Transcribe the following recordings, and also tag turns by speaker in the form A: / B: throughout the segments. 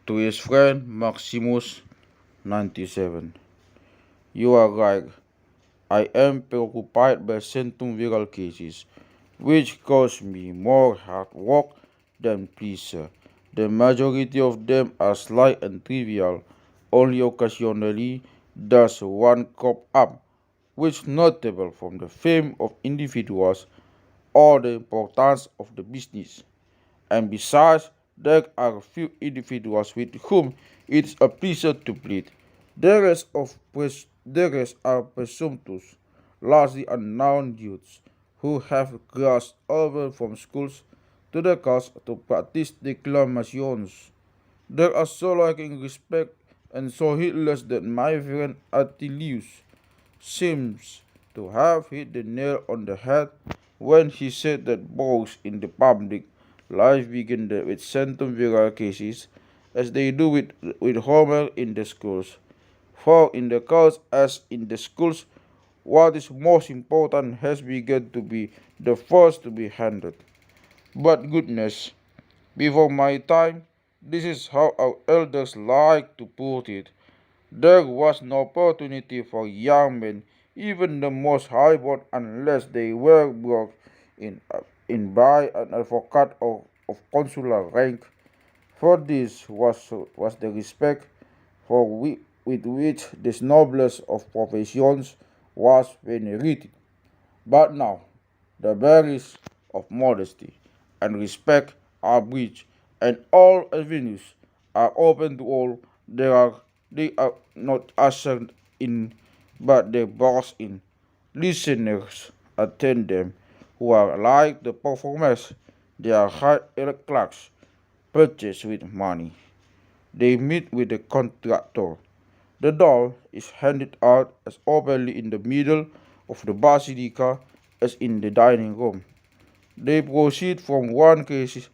A: To his friend Maximus, 97. You are right. I am preoccupied by centumviral cases, which cause me more hard work than pleasure. The majority of them are slight and trivial. Only occasionally does one crop up, which notable from the fame of individuals or the importance of the business. And besides, there are few individuals with whom it is a pleasure to plead. The rest are presumptuous, largely unknown youths who have crossed over from schools to the coast to practice declamations. They are so lacking respect and so heedless that my friend Attilius seems to have hit the nail on the head when he said that both in the public life begin with centumviral cases as they do with Homer in the schools. For in the courts as in the schools, what is most important has begun to be the first to be handled. But goodness, before my time, this is how our elders like to put it. There was no opportunity for young men, even the most highborn, unless they were brought in, in by an advocate of consular rank. For this was the respect with which this noblest of professions was venerated. But now, the barriers of modesty and respect are breached, and all avenues are open to all. They are not ushered in, but they burst in. Listeners attend them, who are like the performers. They are hired clerks, purchased with money. They meet with the contractor. The doll is handed out as openly in the middle of the basilica as in the dining room. They proceed from one case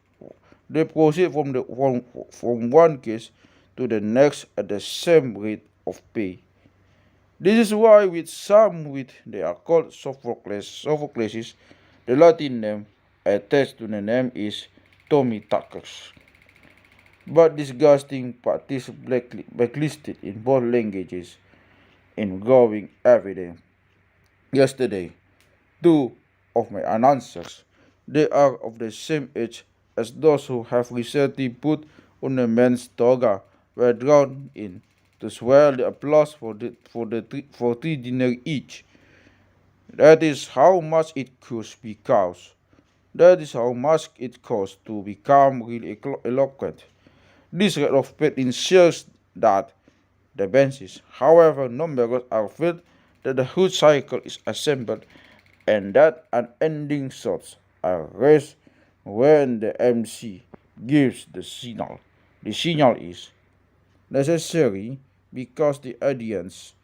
A: they proceed from one case to the next at the same rate of pay. This is why with some wit they are called Sophocles. The Latin name attached to the name is Tommy Tuckers. But disgusting practice blacklisted in both languages in growing evidence. Yesterday, two of my announcers, they are of the same age as those who have recently put on a men's toga, were drawn in to swell the applause for 3 dinner each. That is how much it costs because that is how much it costs to become really eloquent. This rate of pay ensures that the benches, however numerous, are filled, that the whole cycle is assembled, and that unending shots are raised when the MC gives the signal. The signal is necessary because the audience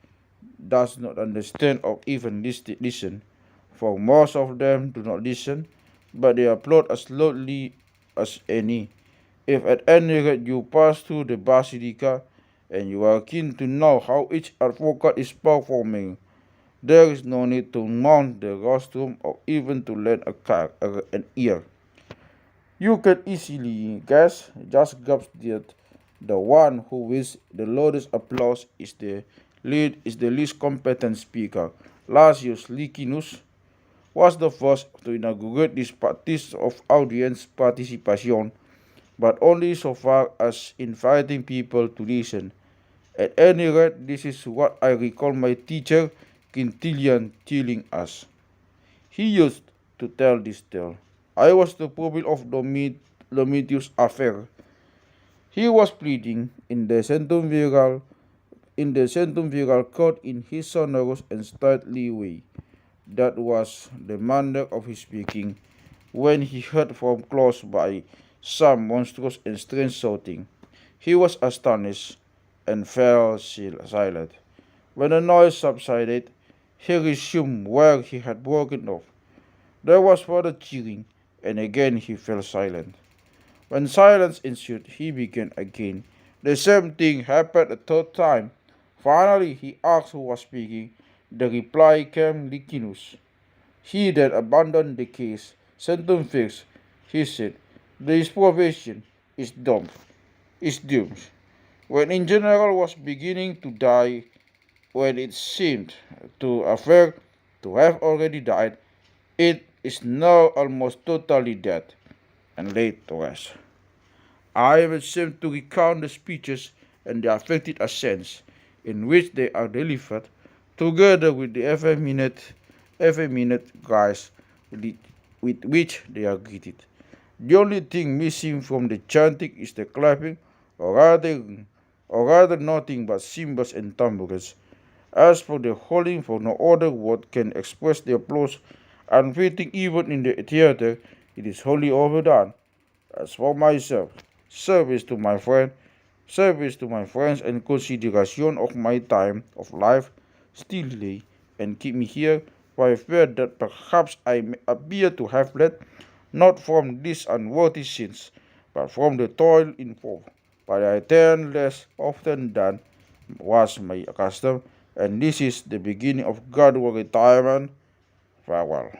A: does not understand or even listen, for most of them do not listen, but they applaud as loudly as any. If at any rate you pass through the basilica and you are keen to know how each advocate is performing, there is no need to mount the rostrum or even to lend an ear. You can easily guess, just grasp that the one who wins the loudest applause is the least competent speaker. Lasius Licinus was the first to inaugurate this practice of audience participation, but only so far as inviting people to listen. At any rate, this is what I recall my teacher Quintilian telling us. He used to tell this tale. I was the pupil of Domitius affair. He was pleading in the centumviral court in his sonorous and stately way. That was the manner of his speaking when he heard from close by some monstrous and strange shouting. He was astonished and fell silent. When the noise subsided, he resumed where he had broken off. There was further cheering, and again he fell silent. When silence ensued, he began again. The same thing happened a third time. Finally, he asked who was speaking. The reply came Licinus. He then abandoned the case. Sentence fixed, he said. This profession is dumb. is doomed. When in general was beginning to die, when it seemed to appear to have already died, it is now almost totally dead and laid to rest. I am ashamed to recount the speeches and the affected accents in which they are delivered, together with the every minute cries with which they are greeted. The only thing missing from the chanting is the clapping, or rather nothing but cymbals and tambourines. As for the howling, for no other word can express the applause unfitting even in the theater, it is wholly overdone. As for myself, service to my friend, service to my friends and consideration of my time of life still lay and keep me here, for I fear that perhaps I may appear to have fled, not from these unworthy sins, but from the toil involved. But I turn less often than was my custom, and this is the beginning of gradual retirement. Farewell.